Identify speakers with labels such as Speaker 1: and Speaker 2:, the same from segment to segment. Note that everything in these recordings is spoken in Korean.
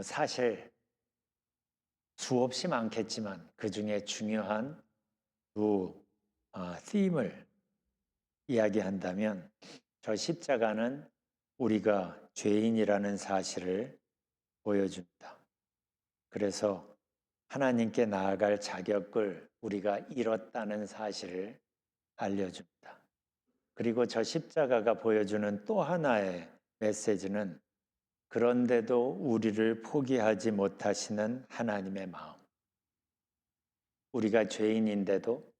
Speaker 1: 사실 수없이 많겠지만 그 중에 중요한 두 them을 이야기한다면 저 십자가는 우리가 죄인이라는 사실을 보여줍니다. 그래서 하나님께 나아갈 자격을 우리가 잃었다는 사실을 알려줍니다. 그리고 저 십자가가 보여주는 또 하나의 메시지는 그런데도 우리를 포기하지 못하시는 하나님의 마음. 우리가 죄인인데도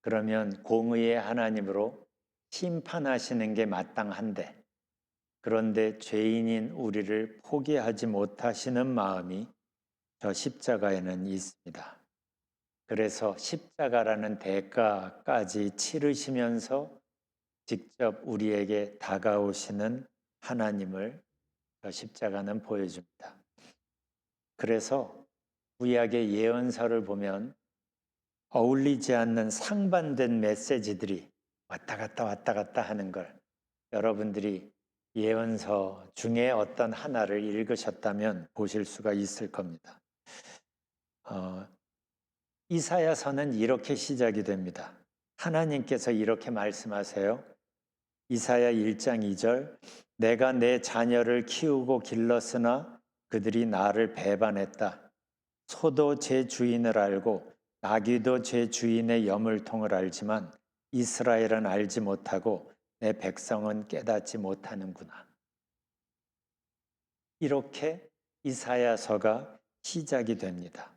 Speaker 1: 그러면 공의의 하나님으로 심판하시는 게 마땅한데 그런데 죄인인 우리를 포기하지 못하시는 마음이 저 십자가에는 있습니다. 그래서 십자가라는 대가까지 치르시면서 직접 우리에게 다가오시는 하나님을 저 십자가는 보여줍니다. 그래서 구약의 예언서를 보면 어울리지 않는 상반된 메시지들이 왔다 갔다 하는 걸 여러분들이 예언서 중에 어떤 하나를 읽으셨다면 보실 수가 있을 겁니다. 이사야서는 이렇게 시작이 됩니다. 하나님께서 이렇게 말씀하세요. 이사야 1장 2절 내가 내 자녀를 키우고 길렀으나 그들이 나를 배반했다. 소도 제 주인을 알고 나귀도 제 주인의 여물통을 알지만 이스라엘은 알지 못하고 내 백성은 깨닫지 못하는구나. 이렇게 이사야서가 시작이 됩니다.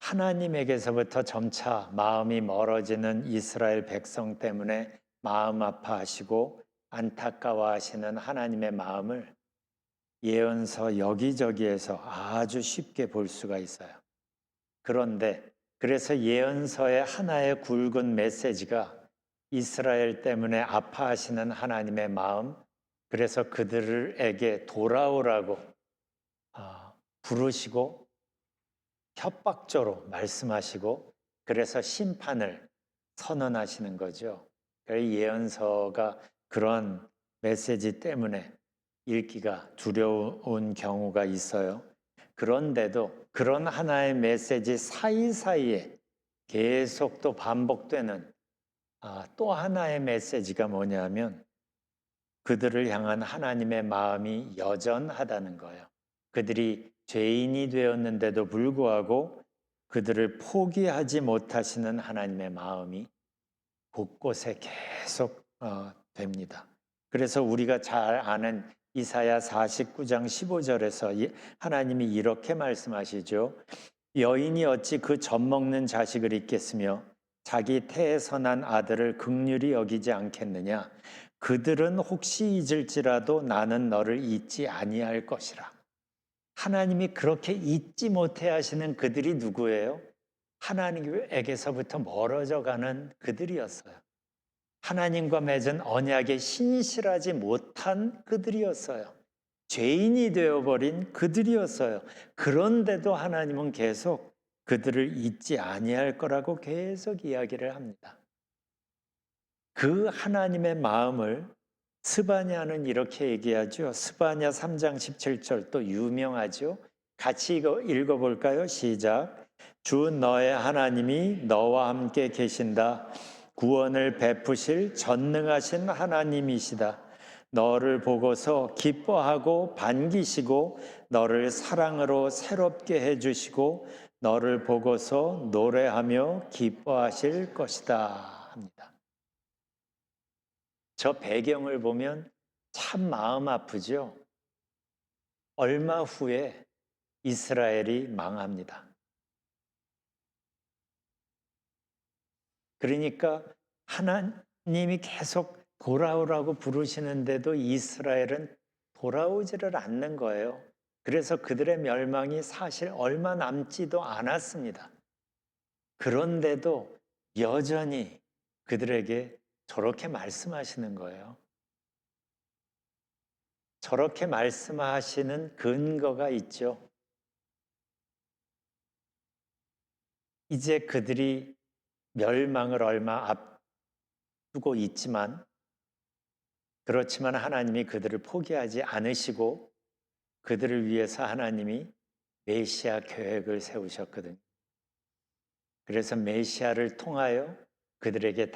Speaker 1: 하나님에게서부터 점차 마음이 멀어지는 이스라엘 백성 때문에 마음 아파하시고 안타까워하시는 하나님의 마음을 예언서 여기저기에서 아주 쉽게 볼 수가 있어요. 그런데 그래서 예언서의 하나의 굵은 메시지가 이스라엘 때문에 아파하시는 하나님의 마음, 그래서 그들에게 돌아오라고 부르시고 협박조로 말씀하시고 그래서 심판을 선언하시는 거죠. 예언서가 그런 메시지 때문에 읽기가 두려운 경우가 있어요. 그런데도 그런 하나의 메시지 사이사이에 계속 또 반복되는 또 하나의 메시지가 뭐냐면 그들을 향한 하나님의 마음이 여전하다는 거예요. 그들이 죄인이 되었는데도 불구하고 그들을 포기하지 못하시는 하나님의 마음이 곳곳에 계속 됩니다. 그래서 우리가 잘 아는 이사야 49장 15절에서 하나님이 이렇게 말씀하시죠. 여인이 어찌 그 젖먹는 자식을 잊겠으며 자기 태에서 난 아들을 긍휼히 여기지 않겠느냐. 그들은 혹시 잊을지라도 나는 너를 잊지 아니할 것이라. 하나님이 그렇게 잊지 못해 하시는 그들이 누구예요? 하나님에게서부터 멀어져 가는 그들이었어요. 하나님과 맺은 언약에 신실하지 못한 그들이었어요. 죄인이 되어버린 그들이었어요. 그런데도 하나님은 계속 그들을 잊지 아니할 거라고 계속 이야기를 합니다. 그 하나님의 마음을 스바냐는 이렇게 얘기하죠. 스바냐 3장 17절 또 유명하죠. 같이 읽어볼까요? 시작. 주 너의 하나님이 너와 함께 계신다. 구원을 베푸실 전능하신 하나님이시다. 너를 보고서 기뻐하고 반기시고 너를 사랑으로 새롭게 해주시고 너를 보고서 노래하며 기뻐하실 것이다 합니다. 저 배경을 보면 참 마음 아프죠. 얼마 후에 이스라엘이 망합니다. 그러니까 하나님이 계속 돌아오라고 부르시는데도 이스라엘은 돌아오지를 않는 거예요. 그래서 그들의 멸망이 사실 얼마 남지도 않았습니다. 그런데도 여전히 그들에게 저렇게 말씀하시는 거예요. 저렇게 말씀하시는 근거가 있죠. 이제 그들이 멸망을 얼마 앞두고 있지만 그렇지만 하나님이 그들을 포기하지 않으시고 그들을 위해서 하나님이 메시아 계획을 세우셨거든요. 그래서 메시아를 통하여 그들에게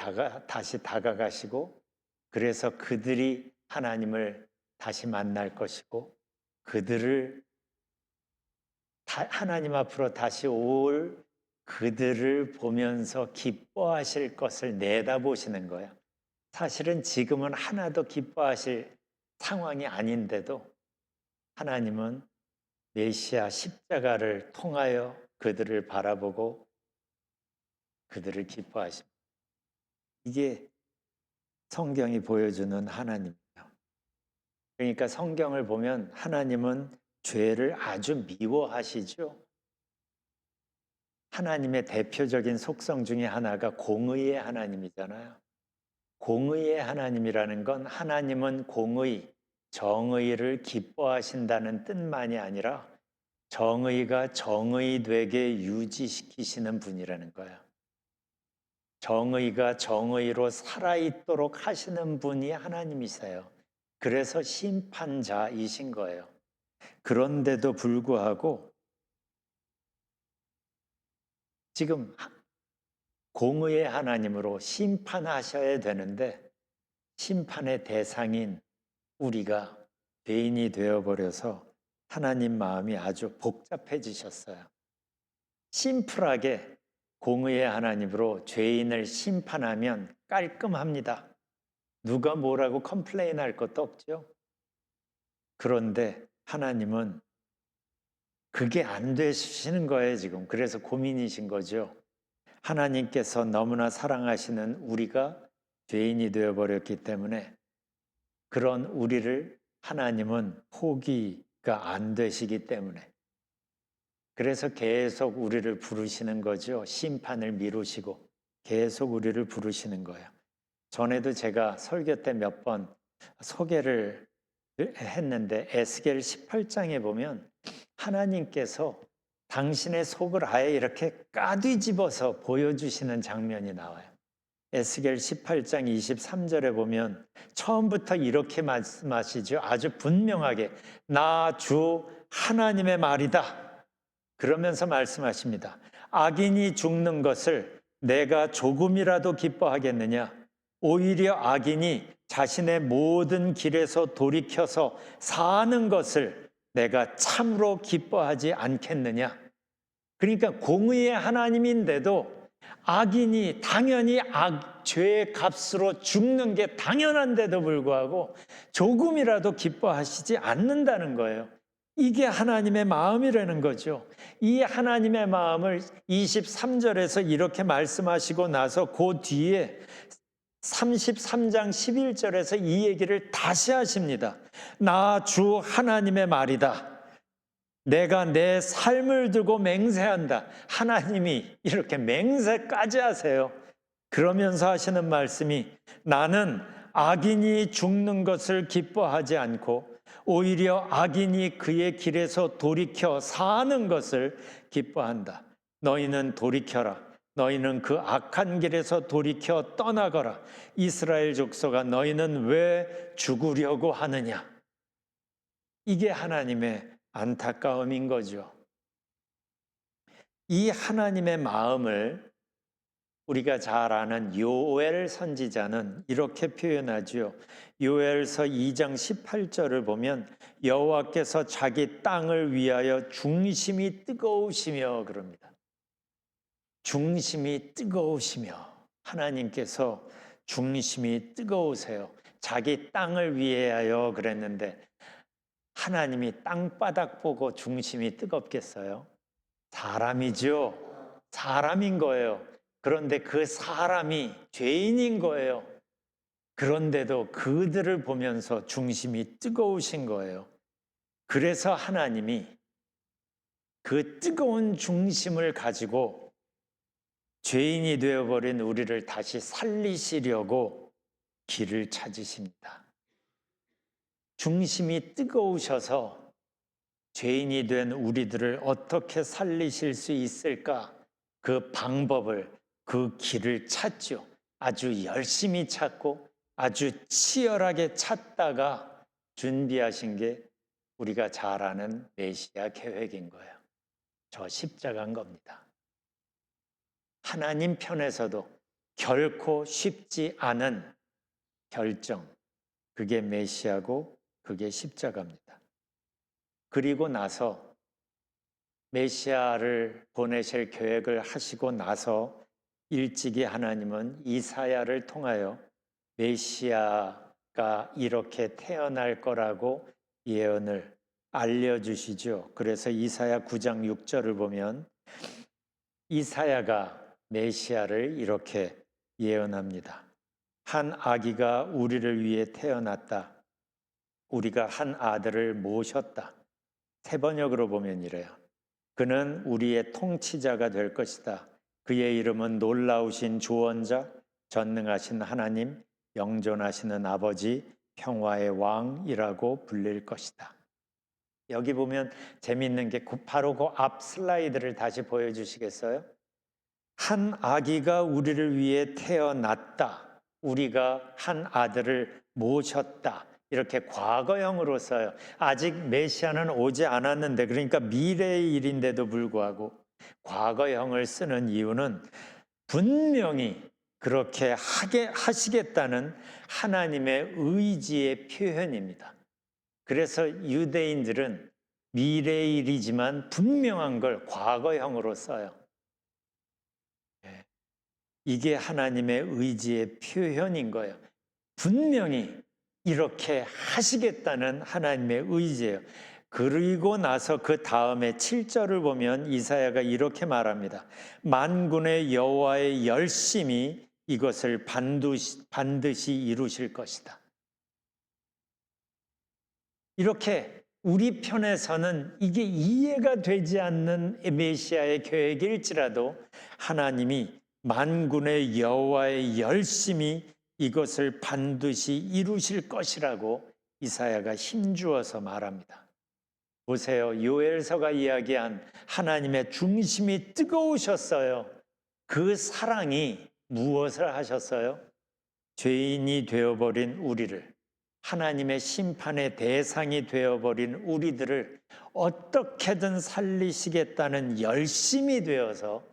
Speaker 1: 다시 다가가시고, 그래서 그들이 하나님을 다시 만날 것이고, 그들을 하나님 앞으로 다시 올 그들을 보면서 기뻐하실 것을 내다보시는 거예요. 사실은 지금은 하나도 기뻐하실 상황이 아닌데도 하나님은 메시아 십자가를 통하여 그들을 바라보고 그들을 기뻐하십니다. 이게 성경이 보여주는 하나님이에요. 그러니까 성경을 보면 하나님은 죄를 아주 미워하시죠. 하나님의 대표적인 속성 중에 하나가 공의의 하나님이잖아요. 공의의 하나님이라는 건 하나님은 공의, 정의를 기뻐하신다는 뜻만이 아니라 정의가 정의되게 유지시키시는 분이라는 거예요. 정의가 정의로 살아있도록 하시는 분이 하나님이세요. 그래서 심판자이신 거예요. 그런데도 불구하고 지금 공의의 하나님으로 심판하셔야 되는데 심판의 대상인 우리가 죄인이 되어버려서 하나님 마음이 아주 복잡해지셨어요. 심플하게 공의의 하나님으로 죄인을 심판하면 깔끔합니다. 누가 뭐라고 컴플레인할 것도 없죠. 그런데 하나님은 그게 안 되시는 거예요, 지금. 그래서 고민이신 거죠. 하나님께서 너무나 사랑하시는 우리가 죄인이 되어버렸기 때문에 그런 우리를 하나님은 포기가 안 되시기 때문에 그래서 계속 우리를 부르시는 거죠. 심판을 미루시고 계속 우리를 부르시는 거예요. 전에도 제가 설교 때 몇 번 소개를 했는데 에스겔 18장에 보면 하나님께서 당신의 속을 아예 이렇게 까뒤집어서 보여주시는 장면이 나와요. 에스겔 18장 23절에 보면 처음부터 이렇게 말씀하시죠. 아주 분명하게 나 주 하나님의 말이다. 그러면서 말씀하십니다. 악인이 죽는 것을 내가 조금이라도 기뻐하겠느냐? 오히려 악인이 자신의 모든 길에서 돌이켜서 사는 것을 내가 참으로 기뻐하지 않겠느냐? 그러니까 공의의 하나님인데도 악인이 당연히 죄의 값으로 죽는 게 당연한데도 불구하고 조금이라도 기뻐하시지 않는다는 거예요. 이게 하나님의 마음이라는 거죠. 이 하나님의 마음을 23절에서 이렇게 말씀하시고 나서 그 뒤에 33장 11절에서 이 얘기를 다시 하십니다. 나 주 하나님의 말이다. 내가 내 삶을 두고 맹세한다. 하나님이 이렇게 맹세까지 하세요. 그러면서 하시는 말씀이 나는 악인이 죽는 것을 기뻐하지 않고 오히려 악인이 그의 길에서 돌이켜 사는 것을 기뻐한다. 너희는 돌이켜라. 너희는 그 악한 길에서 돌이켜 떠나거라. 이스라엘 족속아 너희는 왜 죽으려고 하느냐. 이게 하나님의 안타까움인 거죠. 이 하나님의 마음을 우리가 잘 아는 요엘 선지자는 이렇게 표현하죠. 요엘서 2장 18절을 보면 여호와께서 자기 땅을 위하여 중심이 뜨거우시며 그럽니다. 중심이 뜨거우시며 하나님께서 중심이 뜨거우세요. 자기 땅을 위하여 그랬는데 하나님이 땅바닥 보고 중심이 뜨겁겠어요? 사람이죠. 사람인 거예요. 그런데 그 사람이 죄인인 거예요. 그런데도 그들을 보면서 중심이 뜨거우신 거예요. 그래서 하나님이 그 뜨거운 중심을 가지고 죄인이 되어버린 우리를 다시 살리시려고 길을 찾으십니다. 중심이 뜨거우셔서 죄인이 된 우리들을 어떻게 살리실 수 있을까? 그 방법을, 그 길을 찾죠. 아주 열심히 찾고 아주 치열하게 찾다가 준비하신 게 우리가 잘 아는 메시아 계획인 거예요. 저 십자가인 겁니다. 하나님 편에서도 결코 쉽지 않은 결정, 그게 메시아고 그게 십자가입니다. 그리고 나서 메시아를 보내실 계획을 하시고 나서 일찍이 하나님은 이사야를 통하여 메시아가 이렇게 태어날 거라고 예언을 알려주시죠. 그래서 이사야 9장 6절을 보면 이사야가 메시아를 이렇게 예언합니다. 한 아기가 우리를 위해 태어났다. 우리가 한 아들을 모셨다. 세번역으로 보면 이래요. 그는 우리의 통치자가 될 것이다. 그의 이름은 놀라우신 조언자, 전능하신 하나님, 영존하시는 아버지, 평화의 왕이라고 불릴 것이다. 여기 보면 재미있는 게 바로 그 앞 슬라이드를 다시 보여주시겠어요? 한 아기가 우리를 위해 태어났다. 우리가 한 아들을 모셨다. 이렇게 과거형으로 써요. 아직 메시아는 오지 않았는데, 그러니까 미래의 일인데도 불구하고 과거형을 쓰는 이유는 분명히 그렇게 하시겠다는 하나님의 의지의 표현입니다. 그래서 유대인들은 미래의 일이지만 분명한 걸 과거형으로 써요. 이게 하나님의 의지의 표현인 거예요. 분명히 이렇게 하시겠다는 하나님의 의지예요. 그리고 나서 그 다음에 7절을 보면 이사야가 이렇게 말합니다. 만군의 여호와의 열심히 이것을 반드시 이루실 것이다. 이렇게 우리 편에서는 이게 이해가 되지 않는 메시아의 계획일지라도 하나님이 만군의 여호와의 열심히 이것을 반드시 이루실 것이라고 이사야가 힘주어서 말합니다. 보세요. 요엘서가 이야기한 하나님의 중심이 뜨거우셨어요. 그 사랑이 무엇을 하셨어요? 죄인이 되어버린 우리를, 하나님의 심판의 대상이 되어버린 우리들을 어떻게든 살리시겠다는 열심이 되어서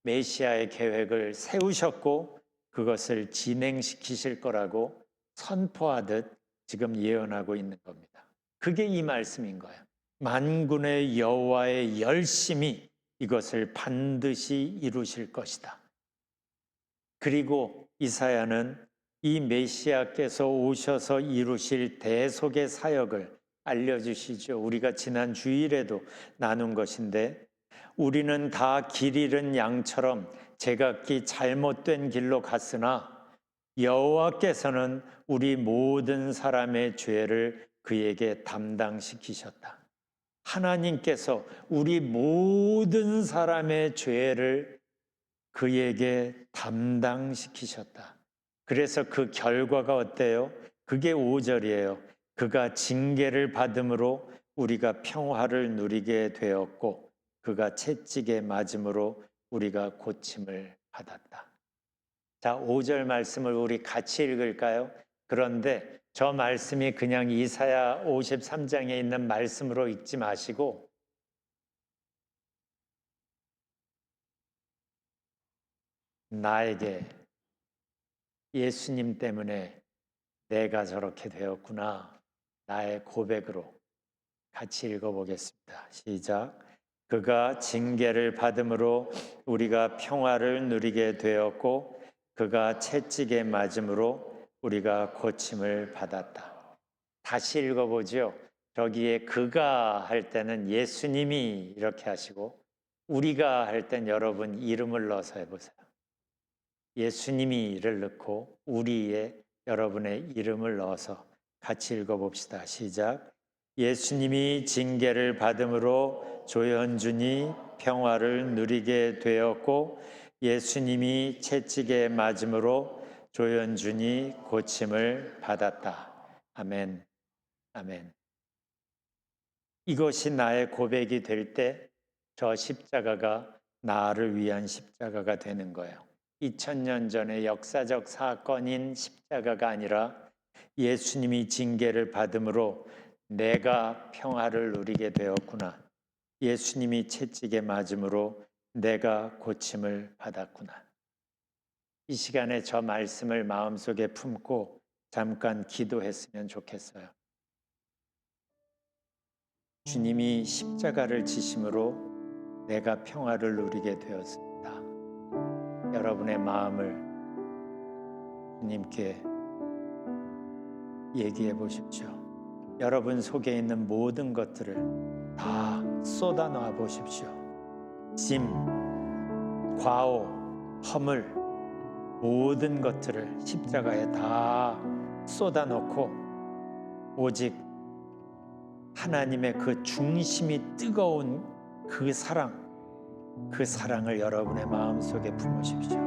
Speaker 1: 메시아의 계획을 세우셨고 그것을 진행시키실 거라고 선포하듯 지금 예언하고 있는 겁니다. 그게 이 말씀인 거예요. 만군의 여호와의 열심히 이것을 반드시 이루실 것이다. 그리고 이사야는 이 메시아께서 오셔서 이루실 대속의 사역을 알려주시죠. 우리가 지난 주일에도 나눈 것인데 우리는 다 길 잃은 양처럼 제각기 잘못된 길로 갔으나 여호와께서는 우리 모든 사람의 죄를 그에게 담당시키셨다. 하나님께서 우리 모든 사람의 죄를 그에게 담당시키셨다. 그래서 그 결과가 어때요? 그게 5절이에요. 그가 징계를 받음으로 우리가 평화를 누리게 되었고 그가 채찍에 맞음으로 우리가 고침을 받았다. 자, 5절 말씀을 우리 같이 읽을까요? 그런데 저 말씀이 그냥 이사야 53장에 있는 말씀으로 읽지 마시고 나에게 예수님 때문에 내가 저렇게 되었구나. 나의 고백으로 같이 읽어보겠습니다. 시작. 그가 징계를 받음으로 우리가 평화를 누리게 되었고 그가 채찍에 맞음으로 우리가 고침을 받았다. 다시 읽어보죠. 저기에 그가 할 때는 예수님이 이렇게 하시고 우리가 할 땐 여러분 이름을 넣어서 해보세요. 예수님이를 넣고 우리의 여러분의 이름을 넣어서 같이 읽어봅시다. 시작. 예수님이 징계를 받음으로 조현준이 평화를 누리게 되었고 예수님이 채찍에 맞음으로 조현준이 고침을 받았다. 아멘. 아멘. 이것이 나의 고백이 될 때 저 십자가가 나를 위한 십자가가 되는 거예요. 2000년 전의 역사적 사건인 십자가가 아니라 예수님이 징계를 받음으로 내가 평화를 누리게 되었구나. 예수님이 채찍에 맞음으로 내가 고침을 받았구나. 이 시간에 저 말씀을 마음속에 품고 잠깐 기도했으면 좋겠어요. 주님이 십자가를 지심으로 내가 평화를 누리게 되었습니다. 여러분의 마음을 주님께 얘기해 보십시오. 여러분 속에 있는 모든 것들을 다 쏟아놓아 보십시오. 짐, 과오, 허물, 모든 것들을 십자가에 다 쏟아놓고 오직 하나님의 그 중심이 뜨거운 그 사랑을 여러분의 마음속에 품으십시오.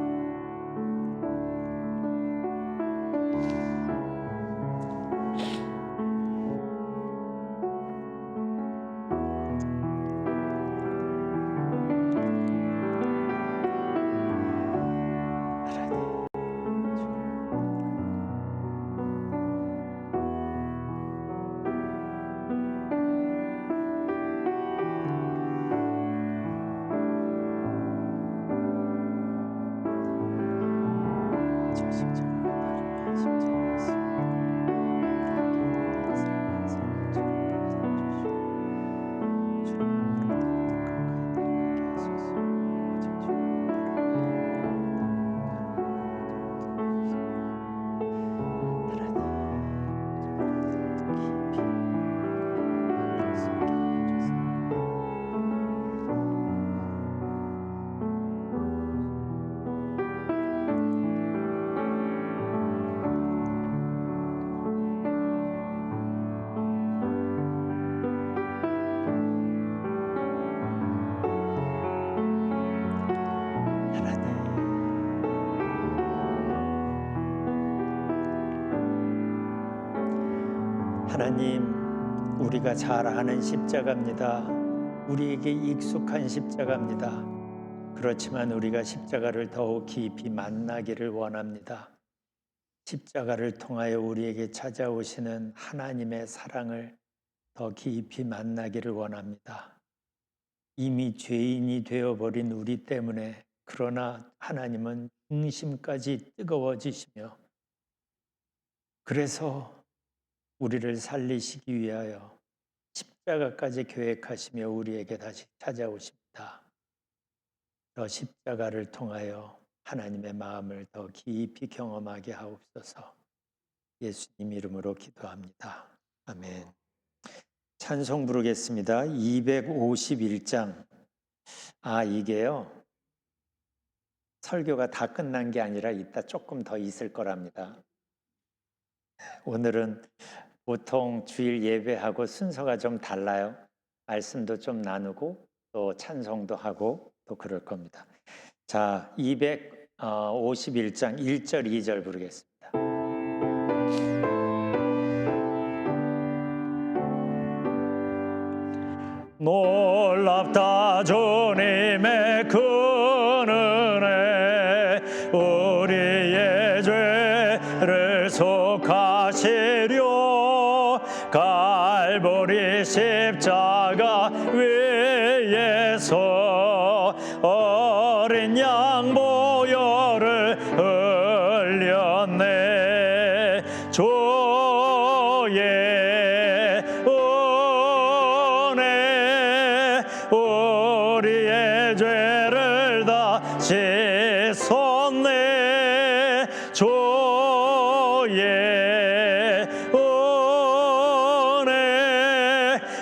Speaker 1: 하나님, 우리가 잘 아는 십자가입니다. 우리에게 익숙한 십자가입니다. 그렇지만 우리가 십자가를 더욱 깊이 만나기를 원합니다. 십자가를 통하여 우리에게 찾아오시는 하나님의 사랑을 더 깊이 만나기를 원합니다. 이미 죄인이 되어버린 우리 때문에 그러나 하나님은 중심까지 뜨거워지시며 그래서 우리를 살리시기 위하여 십자가까지 계획하시며 우리에게 다시 찾아오십니다. 저 십자가를 통하여 하나님의 마음을 더 깊이 경험하게 하옵소서. 예수님 이름으로 기도합니다. 아멘. 찬송 부르겠습니다. 251장. 이게요. 설교가 다 끝난 게 아니라 이따 조금 더 있을 거랍니다. 오늘은 보통 주일 예배하고 순서가 좀 달라요. 말씀도 좀 나누고 또 찬송도 하고 또 그럴 겁니다. 자, 251장 1절 2절 부르겠습니다. 놀랍다 주님의 그 은혜 우리의 죄를 속하시려 갈보리 십자가 위에서 어린 양 보혈을 흘렸네. 주의 은혜 우리의 죄를 다 씻었네. 주의 은혜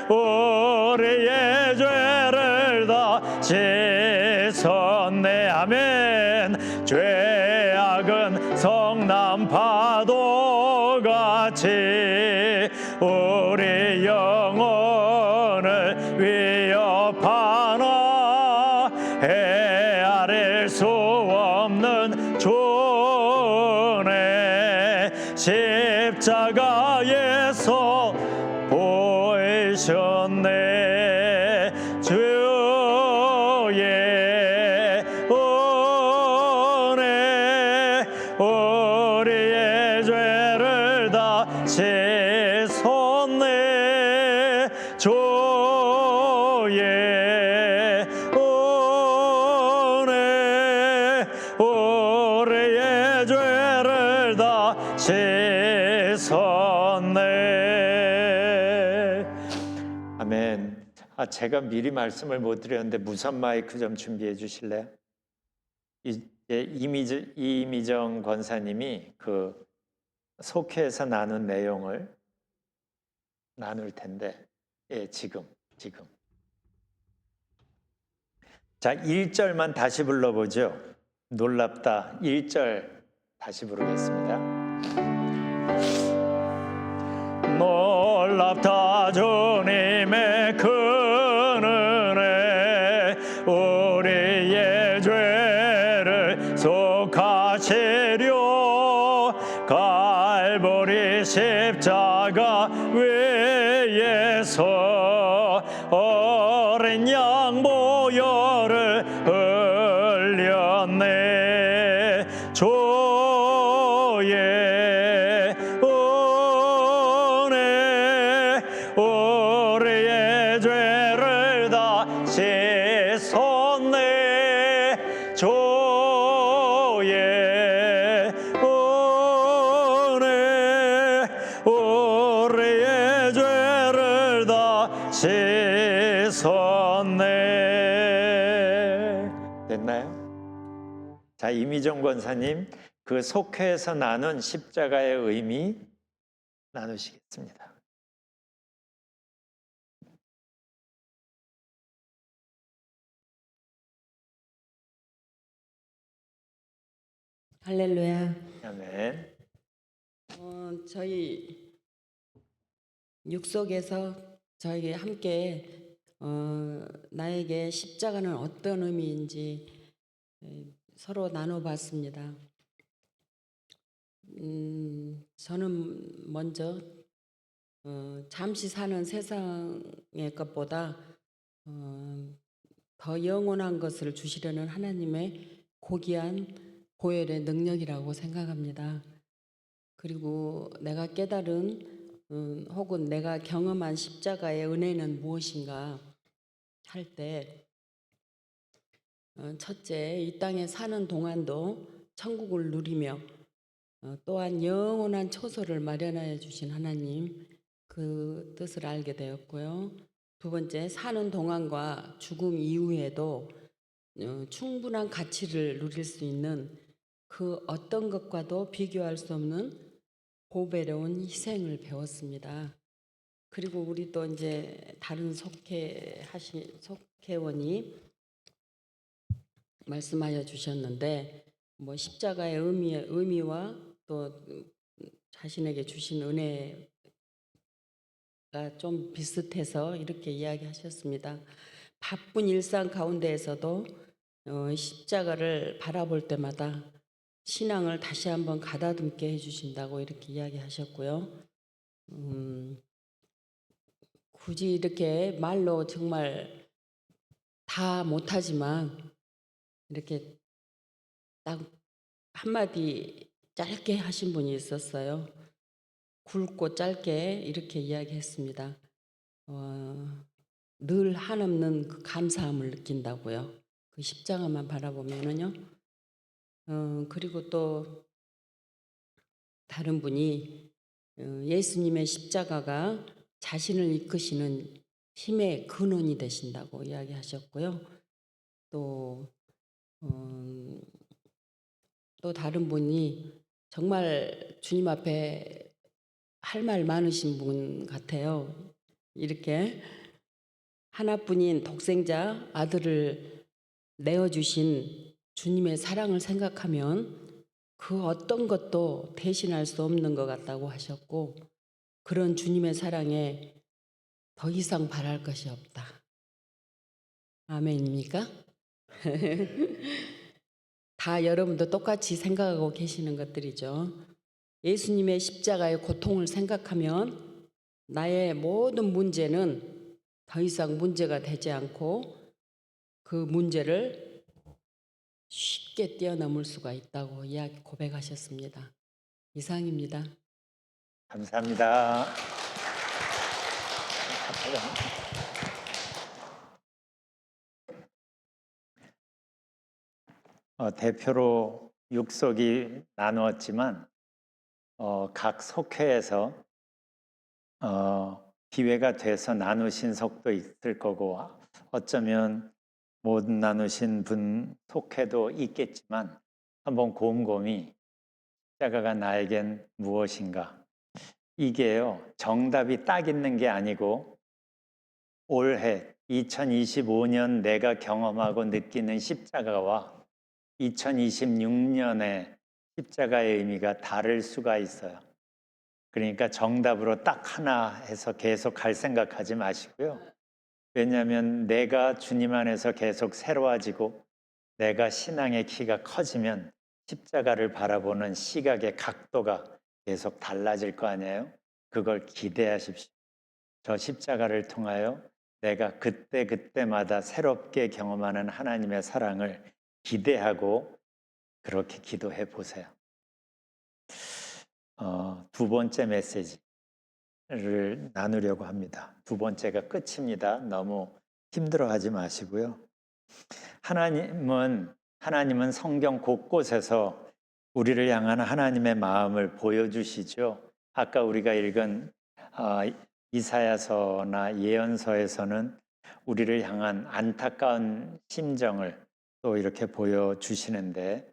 Speaker 1: 우리의 죄를 다 씻었네. 아멘. 죄악은 성남 파도같이 우리 영혼을 위협하나 헤아릴 수 없는 주의 십자가에서 보이셨네. 주의 은혜 우리의 죄를 다 씻었네. 우리의 죄를 다 씻었네. 아멘. 제가 미리 말씀을 못 드렸는데 무선 마이크 좀 준비해 주실래요? 이미정 권사님이 그 속회에서 나눈 내용을 나눌 텐데, 지금. 자, 1절만 다시 불러보죠. 놀랍다. 1절 다시 부르겠습니다. 놀랍다 주님의 큰 은혜, 우리의 죄를 속하시려 갈보리 십자가 위에서 어린 양 보혈을 흘렸네. 주의 은혜 우리의 죄를 다 씻었네. 주의 은혜 우리의 죄를 다 씻었네. 됐나요? 자, 이미정 권사님, 그 속회에서 나눈 십자가의 의미 나누시겠습니다.
Speaker 2: 할렐루야.
Speaker 1: 아멘.
Speaker 2: 저희 육속에서 저에게 함께 나에게 십자가는 어떤 의미인지 서로 나눠봤습니다. 저는 먼저 잠시 사는 세상의 것보다 더 영원한 것을 주시려는 하나님의 고귀한 보혈의 능력이라고 생각합니다. 그리고 내가 깨달은 혹은 내가 경험한 십자가의 은혜는 무엇인가 할 때 첫째, 이 땅에 사는 동안도 천국을 누리며 또한 영원한 초소를 마련하여 주신 하나님, 그 뜻을 알게 되었고요. 두 번째, 사는 동안과 죽음 이후에도 충분한 가치를 누릴 수 있는 그 어떤 것과도 비교할 수 없는 보배로운 희생을 배웠습니다. 그리고 우리 또 이제 다른 속회원이 말씀하여 주셨는데, 뭐 십자가의 의미와 또 자신에게 주신 은혜가 좀 비슷해서 이렇게 이야기하셨습니다. 바쁜 일상 가운데에서도 십자가를 바라볼 때마다 신앙을 다시 한번 가다듬게 해주신다고 이렇게 이야기하셨고요. 굳이 이렇게 말로 정말 다 못하지만 이렇게 딱 한마디 짧게 하신 분이 있었어요. 굵고 짧게 이렇게 이야기했습니다. 늘 한없는 그 감사함을 느낀다고요. 그 십자가만 바라보면은요. 그리고 또 다른 분이 예수님의 십자가가 자신을 이끄시는 힘의 근원이 되신다고 이야기하셨고요. 또 다른 분이 정말 주님 앞에 할 말 많으신 분 같아요. 이렇게 하나뿐인 독생자 아들을 내어주신 주님의 사랑을 생각하면 그 어떤 것도 대신할 수 없는 것 같다고 하셨고, 그런 주님의 사랑에 더 이상 바랄 것이 없다. 아멘입니까? 다 여러분도 똑같이 생각하고 계시는 것들이죠. 예수님의 십자가의 고통을 생각하면 나의 모든 문제는 더 이상 문제가 되지 않고 그 문제를 쉽게 뛰어넘을 수가 있다고 이야기 고백하셨습니다. 이상입니다.
Speaker 1: 감사합니다. 대표로 육속이 나누었지만 각 속회에서 기회가 돼서 나누신 속도 있을 거고 어쩌면 못 나누신 분 속회도 있겠지만 한번 곰곰이 십자가가 나에겐 무엇인가 이게요 정답이 딱 있는 게 아니고 올해 2025년 내가 경험하고 느끼는 십자가와 2026년의 십자가의 의미가 다를 수가 있어요. 그러니까 정답으로 딱 하나 해서 계속 갈 생각하지 마시고요. 왜냐하면 내가 주님 안에서 계속 새로워지고 내가 신앙의 키가 커지면 십자가를 바라보는 시각의 각도가 계속 달라질 거 아니에요? 그걸 기대하십시오. 저 십자가를 통하여 내가 그때그때마다 새롭게 경험하는 하나님의 사랑을 기대하고 그렇게 기도해 보세요. 두 번째 메시지를 나누려고 합니다. 두 번째가 끝입니다. 너무 힘들어하지 마시고요. 하나님은 성경 곳곳에서 우리를 향한 하나님의 마음을 보여주시죠. 아까 우리가 읽은 이사야서나 예언서에서는 우리를 향한 안타까운 심정을 또 이렇게 보여주시는데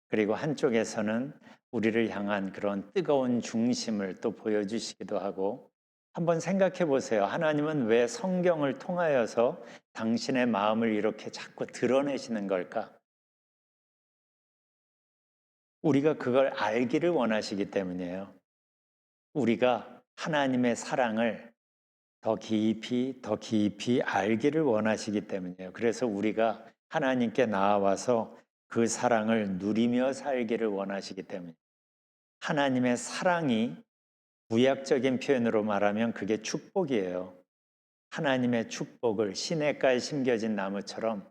Speaker 1: 그리고 한쪽에서는 우리를 향한 그런 뜨거운 중심을 또 보여주시기도 하고 한번 생각해 보세요. 하나님은 왜 성경을 통하여서 당신의 마음을 이렇게 자꾸 드러내시는 걸까? 우리가 그걸 알기를 원하시기 때문이에요. 우리가 하나님의 사랑을 더 깊이 알기를 원하시기 때문이에요. 그래서 우리가 하나님께 나아와서 그 사랑을 누리며 살기를 원하시기 때문이에요. 하나님의 사랑이 구약적인 표현으로 말하면 그게 축복이에요. 하나님의 축복을 시냇가에 심겨진 나무처럼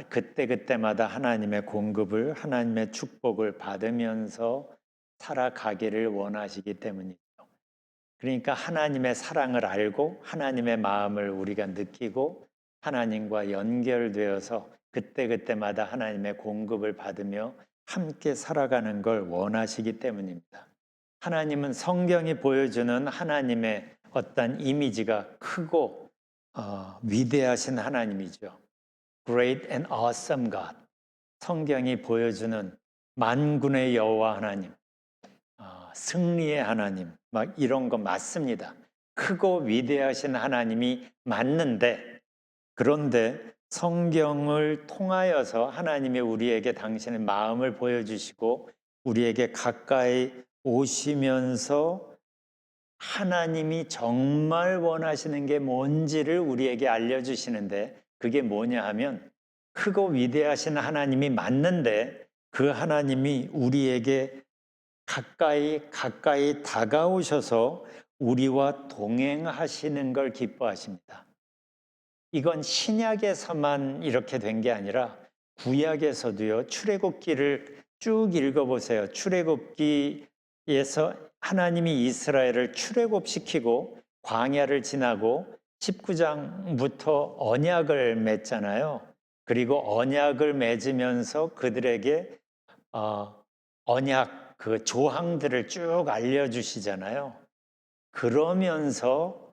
Speaker 1: 그때그때마다 하나님의 공급을 하나님의 축복을 받으면서 살아가기를 원하시기 때문이죠. 그러니까 하나님의 사랑을 알고 하나님의 마음을 우리가 느끼고 하나님과 연결되어서 그때그때마다 하나님의 공급을 받으며 함께 살아가는 걸 원하시기 때문입니다. 하나님은 성경이 보여주는 하나님의 어떤 이미지가 크고 위대하신 하나님이죠. Great and awesome God. 성경이 보여주는 만군의 여호와 하나님, 승리의 하나님, 막 이런 거 맞습니다. 크고 위대하신 하나님이 맞는데, 그런데 성경을 통하여서 하나님이 우리에게 당신의 마음을 보여주시고 우리에게 가까이 오시면서 하나님이 정말 원하시는 게 뭔지를 우리에게 알려주시는데 그게 뭐냐 하면 크고 위대하신 하나님이 맞는데 그 하나님이 우리에게 가까이 다가오셔서 우리와 동행하시는 걸 기뻐하십니다. 이건 신약에서만 이렇게 된 게 아니라 구약에서도요. 출애굽기를 쭉 읽어보세요. 출애굽기에서 하나님이 이스라엘을 출애굽시키고 광야를 지나고 19장부터 언약을 맺잖아요. 그리고 언약을 맺으면서 그들에게 언약 그 조항들을 쭉 알려주시잖아요. 그러면서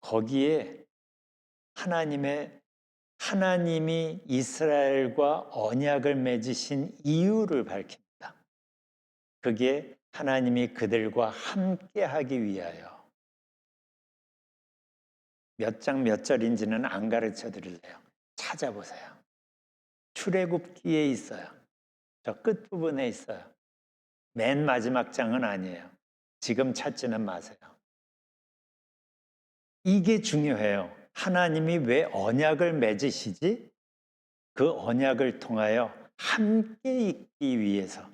Speaker 1: 거기에 하나님이 이스라엘과 언약을 맺으신 이유를 밝힙니다. 그게 하나님이 그들과 함께하기 위하여. 몇 장 몇 절인지는 안 가르쳐 드릴래요. 찾아보세요. 출애굽기에 있어요. 저 끝부분에 있어요. 맨 마지막 장은 아니에요. 지금 찾지는 마세요. 이게 중요해요. 하나님이 왜 언약을 맺으시지? 그 언약을 통하여 함께 있기 위해서.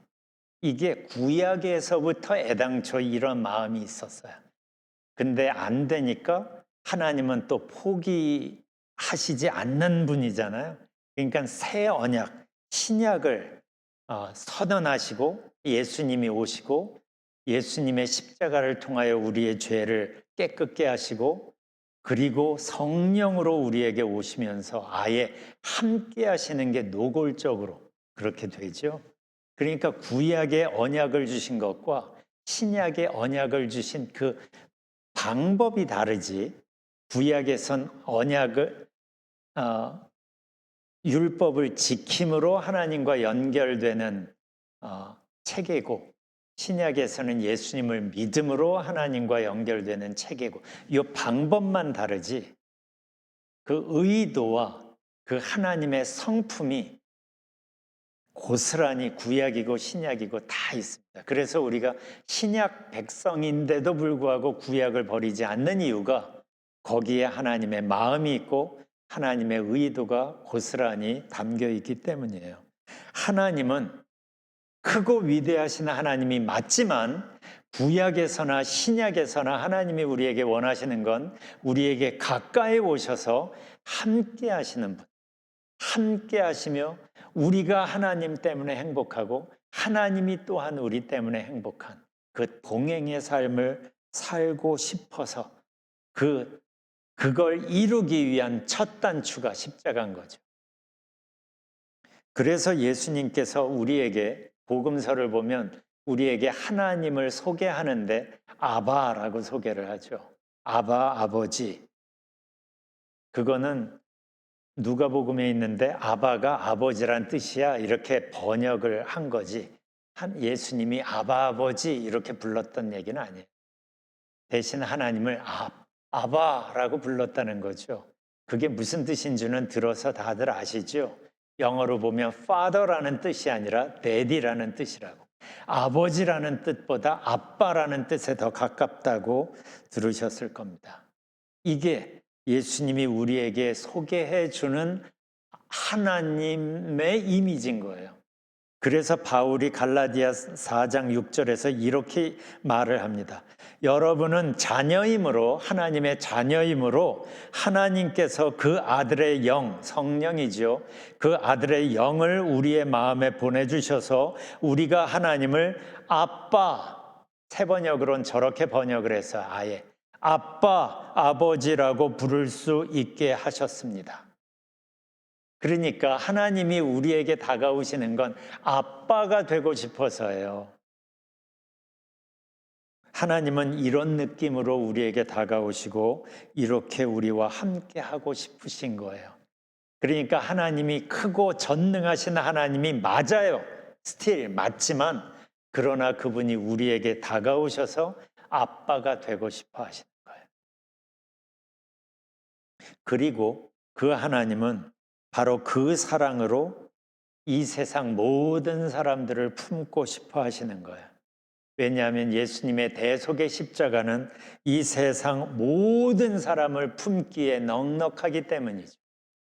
Speaker 1: 이게 구약에서부터 애당초 이런 마음이 있었어요. 근데 안 되니까 하나님은 또 포기하시지 않는 분이잖아요. 그러니까 새 언약, 신약을 선언하시고 예수님이 오시고 예수님의 십자가를 통하여 우리의 죄를 깨끗게 하시고 그리고 성령으로 우리에게 오시면서 아예 함께 하시는 게 노골적으로 그렇게 되죠. 그러니까 구약의 언약을 주신 것과 신약의 언약을 주신 그 방법이 다르지. 구약에선 언약을 율법을 지킴으로 하나님과 연결되는 체계고, 신약에서는 예수님을 믿음으로 하나님과 연결되는 체계고, 이 방법만 다르지 그 의도와 그 하나님의 성품이 고스란히 구약이고 신약이고 다 있습니다. 그래서 우리가 신약 백성인데도 불구하고 구약을 버리지 않는 이유가 거기에 하나님의 마음이 있고 하나님의 의도가 고스란히 담겨 있기 때문이에요. 하나님은 크고 위대하신 하나님이 맞지만 구약에서나 신약에서나 하나님이 우리에게 원하시는 건 우리에게 가까이 오셔서 함께 하시는 분, 함께 하시며 우리가 하나님 때문에 행복하고 하나님이 또한 우리 때문에 행복한 그 동행의 삶을 살고 싶어서 그걸 이루기 위한 첫 단추가 십자가인 거죠. 그래서 예수님께서 우리에게 복음서를 보면 우리에게 하나님을 소개하는데 아바라고 소개를 하죠. 아바, 아버지. 그거는 누가복음에 있는데 아바가 아버지란 뜻이야 이렇게 번역을 한 거지. 예수님이 아바 아버지 이렇게 불렀던 얘기는 아니에요. 대신 하나님을 아바라고 불렀다는 거죠. 그게 무슨 뜻인지는 들어서 다들 아시죠? 영어로 보면 father라는 뜻이 아니라 daddy라는 뜻이라고. 아버지라는 뜻보다 아빠라는 뜻에 더 가깝다고 들으셨을 겁니다. 이게 예수님이 우리에게 소개해 주는 하나님의 이미지인 거예요. 그래서 바울이 갈라디아 4장 6절에서 이렇게 말을 합니다. 여러분은 자녀이므로 하나님의 자녀이므로 하나님께서 그 아들의 영, 성령이죠. 그 아들의 영을 우리의 마음에 보내주셔서 우리가 하나님을 아빠, 새 번역으로는 저렇게 번역을 해서 아예 아빠, 아버지라고 부를 수 있게 하셨습니다. 그러니까 하나님이 우리에게 다가오시는 건 아빠가 되고 싶어서예요. 하나님은 이런 느낌으로 우리에게 다가오시고 이렇게 우리와 함께 하고 싶으신 거예요. 그러니까 하나님이 크고 전능하신 하나님이 맞아요. 스틸 맞지만 그러나 그분이 우리에게 다가오셔서 아빠가 되고 싶어 하시는 거예요. 그리고 그 하나님은 바로 그 사랑으로 이 세상 모든 사람들을 품고 싶어 하시는 거예요. 왜냐하면 예수님의 대속의 십자가는 이 세상 모든 사람을 품기에 넉넉하기 때문이죠.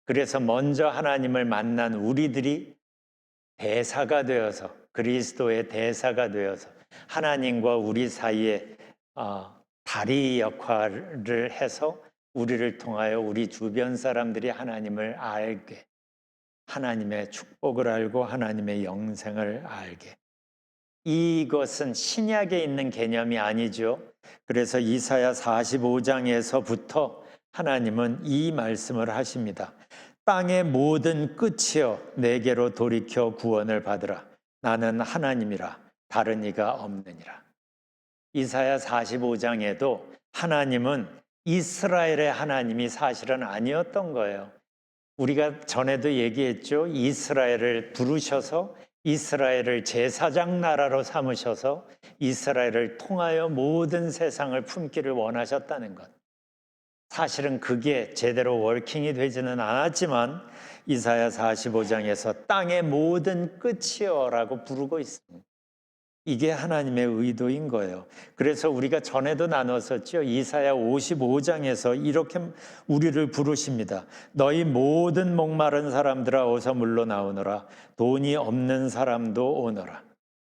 Speaker 1: 그래서 먼저 하나님을 만난 우리들이 대사가 되어서 그리스도의 대사가 되어서 하나님과 우리 사이에 다리 역할을 해서 우리를 통하여 우리 주변 사람들이 하나님을 알게, 하나님의 축복을 알고 하나님의 영생을 알게. 이것은 신약에 있는 개념이 아니죠. 그래서 이사야 45장에서부터 하나님은 이 말씀을 하십니다. 땅의 모든 끝이여 내게로 돌이켜 구원을 받으라. 나는 하나님이라 다른 이가 없느니라. 이사야 45장에도 하나님은 이스라엘의 하나님이 사실은 아니었던 거예요. 우리가 전에도 얘기했죠. 이스라엘을 부르셔서 이스라엘을 제사장 나라로 삼으셔서 이스라엘을 통하여 모든 세상을 품기를 원하셨다는 것. 사실은 그게 제대로 워킹이 되지는 않았지만 이사야 45장에서 땅의 모든 끝이여라고 부르고 있습니다. 이게 하나님의 의도인 거예요. 그래서 우리가 전에도 나눴었죠. 이사야 55장에서 이렇게 우리를 부르십니다. 너희 모든 목마른 사람들아 어서 물러나오너라. 돈이 없는 사람도 오너라.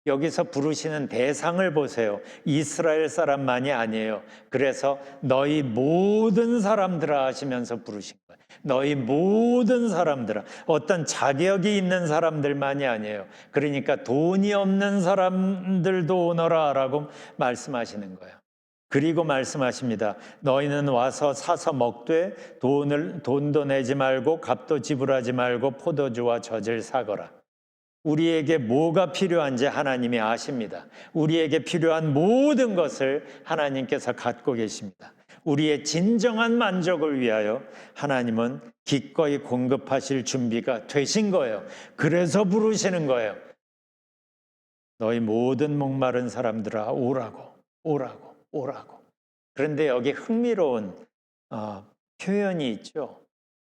Speaker 1: 여기서 부르시는 대상을 보세요. 이스라엘 사람만이 아니에요. 그래서 너희 모든 사람들아 하시면서 부르신 거예요. 너희 모든 사람들아. 어떤 자격이 있는 사람들만이 아니에요. 그러니까 돈이 없는 사람들도 오너라 라고 말씀하시는 거예요. 그리고 말씀하십니다. 너희는 와서 사서 먹되 돈도 내지 말고 값도 지불하지 말고 포도주와 젖을 사거라. 우리에게 뭐가 필요한지 하나님이 아십니다. 우리에게 필요한 모든 것을 하나님께서 갖고 계십니다. 우리의 진정한 만족을 위하여 하나님은 기꺼이 공급하실 준비가 되신 거예요. 그래서 부르시는 거예요. 너희 모든 목마른 사람들아 오라고, 오라고, 오라고. 그런데 여기 흥미로운 표현이 있죠.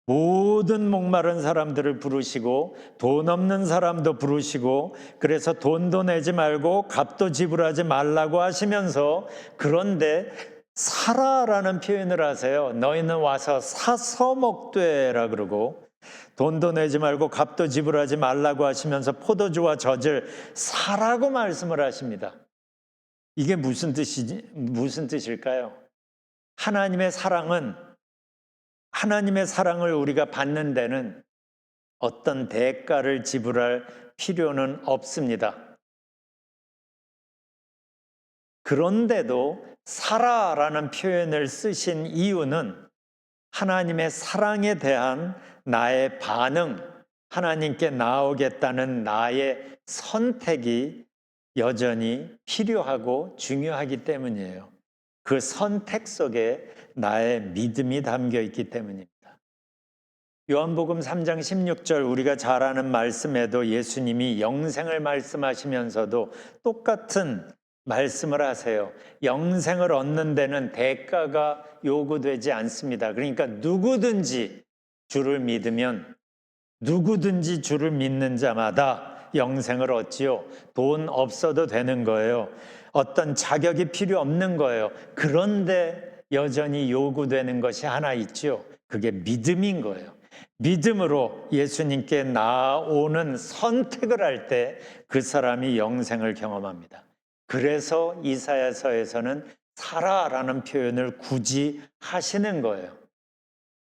Speaker 1: 모든 목마른 사람들을 부르시고 돈 없는 사람도 부르시고, 그래서 돈도 내지 말고 값도 지불하지 말라고 하시면서, 그런데 사라라는 표현을 하세요. 너희는 와서 사서 먹되라 그러고, 돈도 내지 말고 값도 지불하지 말라고 하시면서 포도주와 젖을 사라고 말씀을 하십니다. 이게 무슨 뜻일까요? 하나님의 사랑을 우리가 받는 데는 어떤 대가를 지불할 필요는 없습니다. 그런데도 사라라는 표현을 쓰신 이유는 하나님의 사랑에 대한 나의 반응, 하나님께 나오겠다는 나의 선택이 여전히 필요하고 중요하기 때문이에요. 그 선택 속에 나의 믿음이 담겨 있기 때문입니다. 요한복음 3장 16절, 우리가 잘 아는 말씀에도 예수님이 영생을 말씀하시면서도 똑같은 말씀을 하세요. 영생을 얻는 데는 대가가 요구되지 않습니다. 그러니까 누구든지 주를 믿는 자마다 영생을 얻지요. 돈 없어도 되는 거예요. 어떤 자격이 필요 없는 거예요. 그런데 여전히 요구되는 것이 하나 있죠. 그게 믿음인 거예요. 믿음으로 예수님께 나오는 선택을 할 때 그 사람이 영생을 경험합니다. 그래서 이사야서에서는 사라라는 표현을 굳이 하시는 거예요.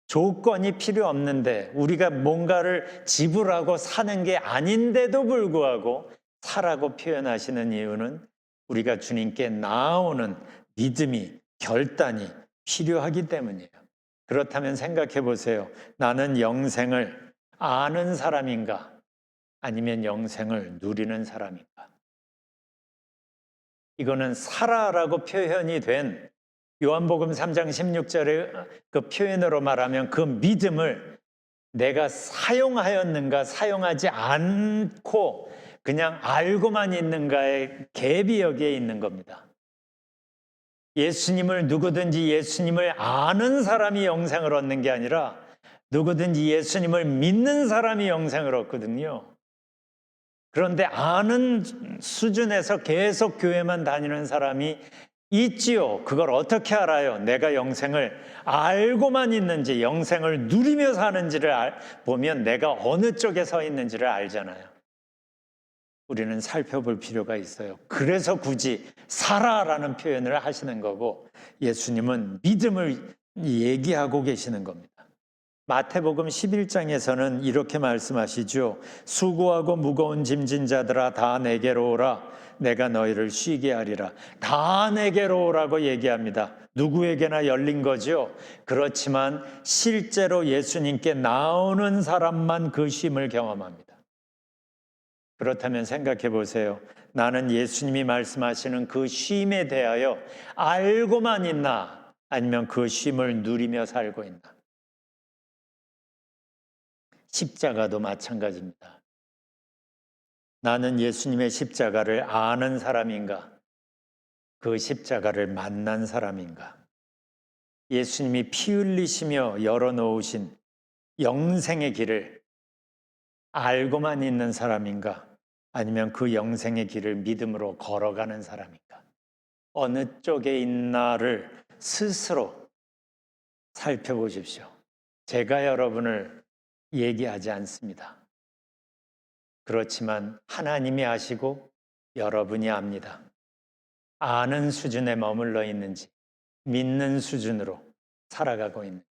Speaker 1: 조건이 필요 없는데, 우리가 뭔가를 지불하고 사는 게 아닌데도 불구하고 사라고 표현하시는 이유는 우리가 주님께 나아오는 믿음이, 결단이 필요하기 때문이에요. 그렇다면 생각해 보세요. 나는 영생을 아는 사람인가? 아니면 영생을 누리는 사람인가? 이거는 사라라고 표현이 된 요한복음 3장 16절의 그 표현으로 말하면 그 믿음을 내가 사용하였는가, 사용하지 않고 그냥 알고만 있는가의 갭이 여기에 있는 겁니다. 누구든지 예수님을 아는 사람이 영생을 얻는 게 아니라 누구든지 예수님을 믿는 사람이 영생을 얻거든요. 그런데 아는 수준에서 계속 교회만 다니는 사람이 있지요. 그걸 어떻게 알아요? 내가 영생을 알고만 있는지, 영생을 누리며 사는지를 보면 내가 어느 쪽에 서 있는지를 알잖아요. 우리는 살펴볼 필요가 있어요. 그래서 굳이 사라라는 표현을 하시는 거고, 예수님은 믿음을 얘기하고 계시는 겁니다. 마태복음 11장에서는 이렇게 말씀하시죠. 수고하고 무거운 짐진 자들아 다 내게로 오라. 내가 너희를 쉬게 하리라. 다 내게로 오라고 얘기합니다. 누구에게나 열린 거죠. 그렇지만 실제로 예수님께 나오는 사람만 그 쉼을 경험합니다. 그렇다면 생각해 보세요. 나는 예수님이 말씀하시는 그 쉼에 대하여 알고만 있나? 아니면 그 쉼을 누리며 살고 있나? 십자가도 마찬가지입니다. 나는 예수님의 십자가를 아는 사람인가? 그 십자가를 만난 사람인가? 예수님이 피 흘리시며 열어놓으신 영생의 길을 알고만 있는 사람인가? 아니면 그 영생의 길을 믿음으로 걸어가는 사람인가? 어느 쪽에 있나를 스스로 살펴보십시오. 제가 여러분을 얘기하지 않습니다. 그렇지만 하나님이 아시고 여러분이 압니다. 아는 수준에 머물러 있는지, 믿는 수준으로 살아가고 있는지.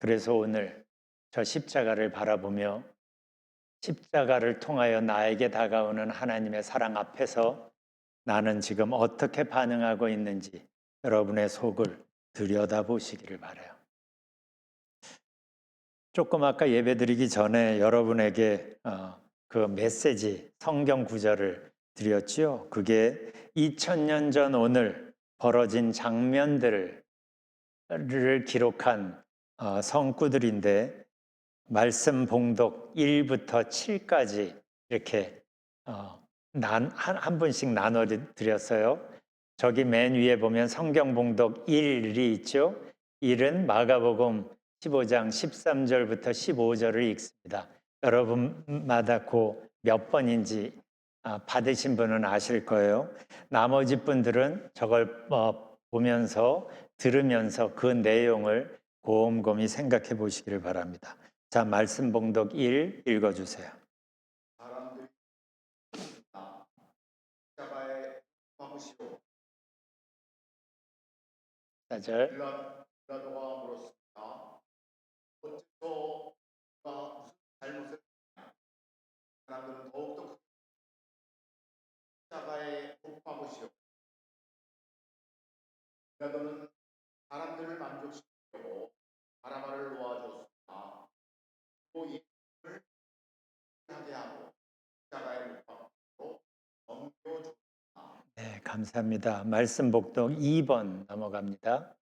Speaker 1: 그래서 오늘 저 십자가를 바라보며 십자가를 통하여 나에게 다가오는 하나님의 사랑 앞에서 나는 지금 어떻게 반응하고 있는지 여러분의 속을 들여다보시기를 바라요. 조금 아까 예배드리기 전에 여러분에게 그 메시지 성경 구절을 드렸지요. 그게 2000년 전 오늘 벌어진 장면들을 기록한 성구들인데 말씀 봉독 1부터 7까지 이렇게 한 분씩 나눠 드렸어요. 저기 맨 위에 보면 성경 봉독 1이 있죠. 1은 마가복음 15장 13절부터 15절을 읽습니다. 여러분마다 그 몇 번인지 받으신 분은 아실 거예요. 나머지 분들은 저걸 보면서 들으면서 그 내용을 곰곰이 생각해 보시기를 바랍니다. 자, 말씀 봉독 1 읽어주세요.
Speaker 3: 사람들이 십자가에 박으시고
Speaker 1: 4절.
Speaker 3: 빌라도가 물었습니다. 어째서 누가 무슨 잘못을 했냐? 사람들은 더욱더 십자가에 못 박으시오. 빌라도는 사람들을 만족시키려고 바라바를 놓아줬습니다. 또 예수를 하게 하고 십자가에 못 박으시고 넘겨줬습니다.
Speaker 1: 네, 감사합니다. 말씀 봉독 2번 넘어갑니다.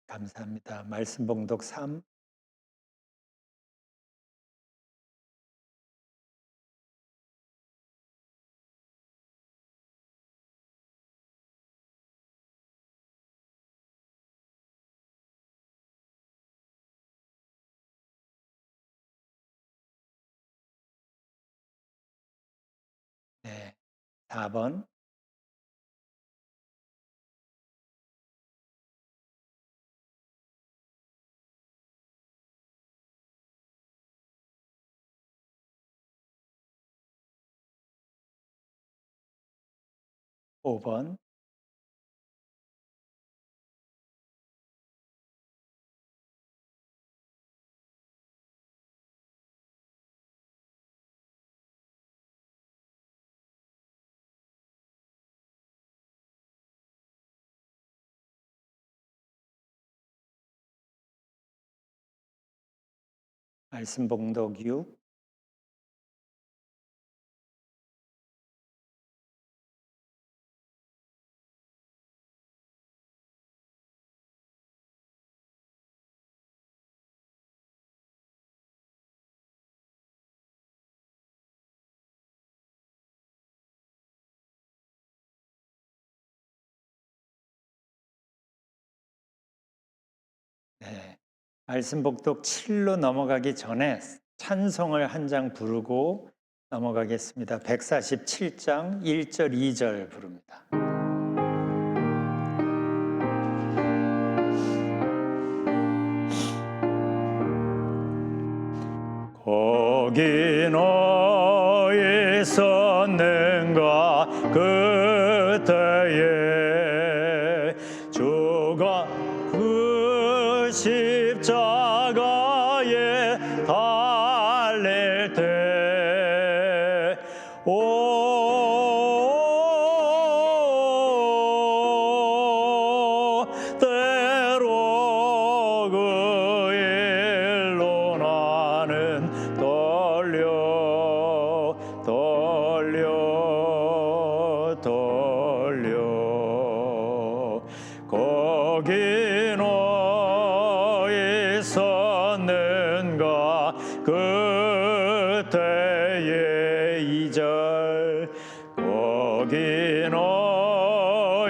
Speaker 1: 감사합니다. 말씀 봉독 3. 네, 4번. 5번. 말씀 봉독 6. 네. 말씀 봉독 7로 넘어가기 전에 찬송을 한 장 부르고 넘어가겠습니다. 147장 1절 2절 부릅니다. 거기 너희 있었는가 그때에 주가 그 십자가에 달릴 때 때로 그 일로 나는 떨려 거기 너 있었는가 그때에 2절 거기 너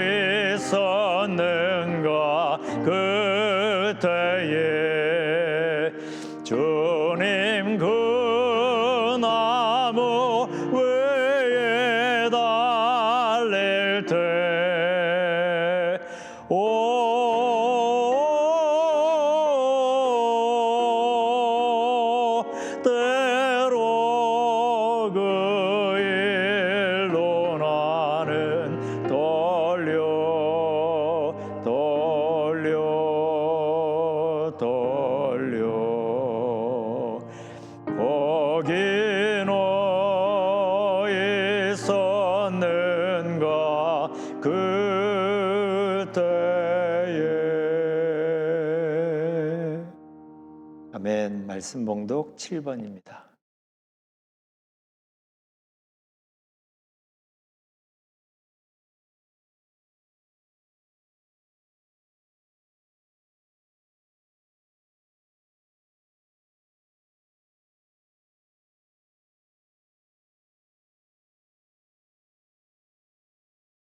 Speaker 1: 있었는가 그때에 주님 그 나무 위에 달릴 때 때로 그 일로 나는 떨려 아멘. 말씀 봉독 7번입니다.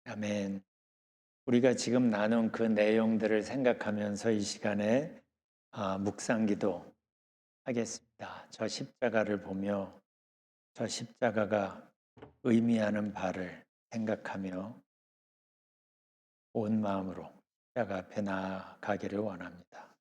Speaker 1: 아멘. 우리가 지금 나눈 그 내용들을 생각하면서 이 시간에 묵상기도 하겠습니다. 저 십자가를 보며 저 십자가가 의미하는 바를 생각하며 온 마음으로 십자가 앞에 나아가기를 원합니다.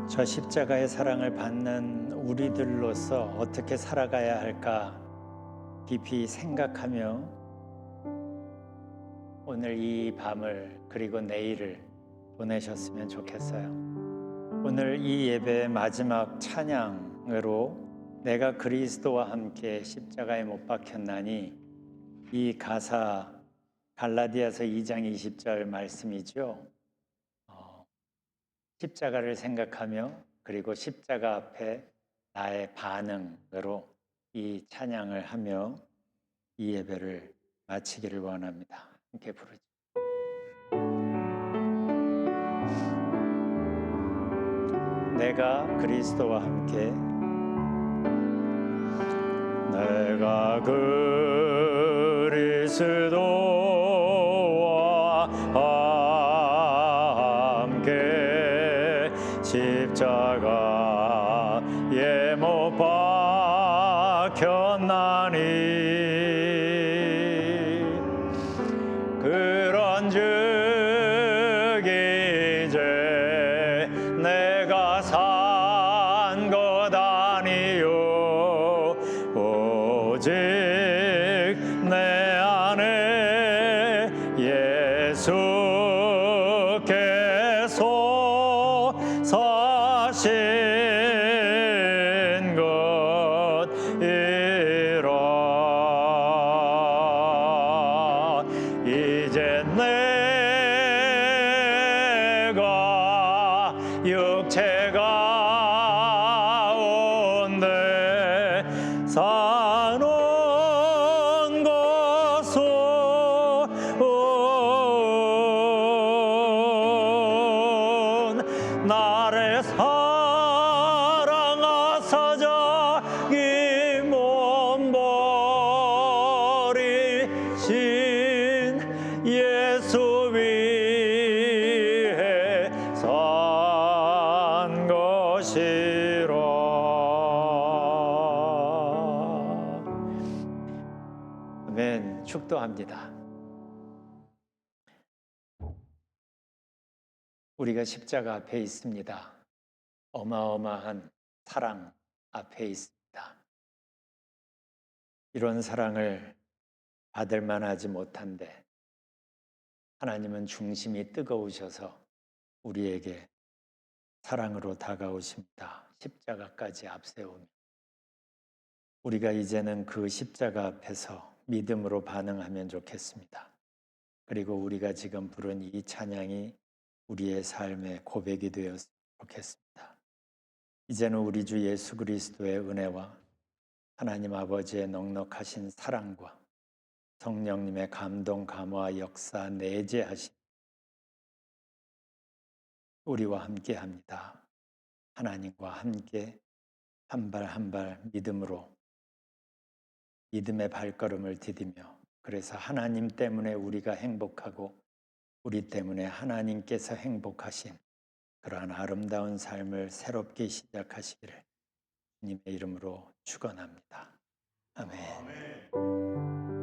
Speaker 1: 저 십자가의 사랑을 받는 우리들로서 어떻게 살아가야 할까 깊이 생각하며 오늘 이 밤을 그리고 내일을 보내셨으면 좋겠어요. 오늘 이 예배의 마지막 찬양으로 내가 그리스도와 함께 십자가에 못 박혔나니 이 가사 갈라디아서 2장 20절 말씀이죠. 십자가를 생각하며 그리고 십자가 앞에 나의 반응으로 이 찬양을 하며 이 예배를 마치기를 원합니다. 함께 부르죠. 내가 그리스도와 함께 내가 그리스도와 함께 십자가에 못 박혔나니 그런즉 이제 내가 산 것 아니요 오직 내 안에 예수께서 사신 것이라 이제 내가 육체가 온데 사는 것은 나를 사랑하사 자기 몸 버리신 예수 위에 산 것이라. 아멘. 축도합니다. 우리가 십자가 앞에 있습니다. 어마어마한 사랑 앞에 있습니다. 이런 사랑을 받을 만하지 못한데 하나님은 중심이 뜨거우셔서 우리에게 사랑으로 다가오십니다. 십자가까지 앞세우며 우리가 이제는 그 십자가 앞에서 믿음으로 반응하면 좋겠습니다. 그리고 우리가 지금 부른 이 찬양이 우리의 삶의 고백이 되었으면 좋겠습니다. 이제는 우리 주 예수 그리스도의 은혜와 하나님 아버지의 넉넉하신 사랑과 성령님의 감동, 감화, 역사, 내재하심 우리와 함께 합니다. 하나님과 함께 한 발 한 발 믿음으로 믿음의 발걸음을 디디며 그래서 하나님 때문에 우리가 행복하고 우리 때문에 하나님께서 행복하신 그러한 아름다운 삶을 새롭게 시작하시기를 주님의 이름으로 축원합니다. 아멘.